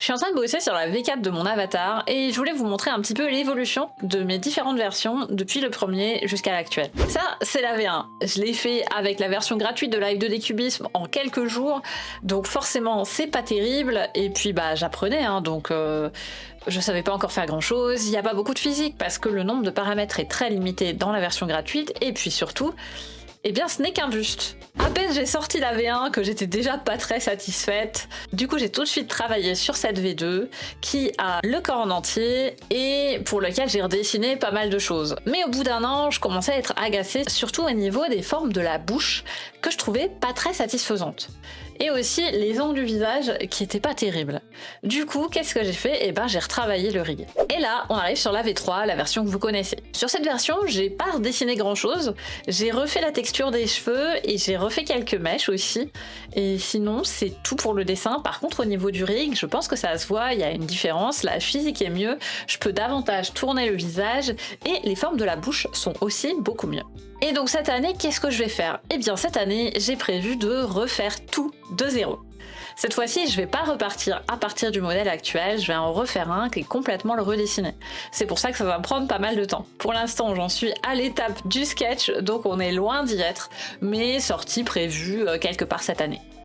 Je suis en train de bosser sur la V4 de mon avatar et je voulais vous montrer un petit peu l'évolution de mes différentes versions depuis le premier jusqu'à l'actuel. Ça, c'est la V1. Je l'ai fait avec la version gratuite de Live 2D Cubisme en quelques jours, donc forcément c'est pas terrible. Et puis bah j'apprenais, hein, donc je savais pas encore faire grand chose. Il n'y a pas beaucoup de physique parce que le nombre de paramètres est très limité dans la version gratuite et puis surtout, eh bien ce n'est qu'un buste. À peine j'ai sorti la V1 que j'étais déjà pas très satisfaite. Du coup j'ai tout de suite travaillé sur cette V2 qui a le corps en entier et pour lequel j'ai redessiné pas mal de choses. Mais au bout d'un an, je commençais à être agacée, surtout au niveau des formes de la bouche que je trouvais pas très satisfaisantes. Et aussi les angles du visage qui étaient pas terribles. Du coup, qu'est-ce que j'ai fait? Eh ben j'ai retravaillé le rig. Et là, on arrive sur la V3, la version que vous connaissez. Sur cette version, j'ai pas redessiné grand chose. J'ai refait la texture des cheveux et j'ai refait quelques mèches aussi. Et sinon, c'est tout pour le dessin. Par contre, au niveau du rig, je pense que ça se voit, il y a une différence. La physique est mieux, je peux davantage tourner le visage et les formes de la bouche sont aussi beaucoup mieux. Et donc cette année, qu'est-ce que je vais faire? Eh bien cette année, j'ai prévu de refaire tout de zéro. Cette fois-ci, je vais pas repartir à partir du modèle actuel, je vais en refaire un qui est complètement le redessiné. C'est pour ça que ça va me prendre pas mal de temps. Pour l'instant, j'en suis à l'étape du sketch, donc on est loin d'y être, mais sortie prévue quelque part cette année.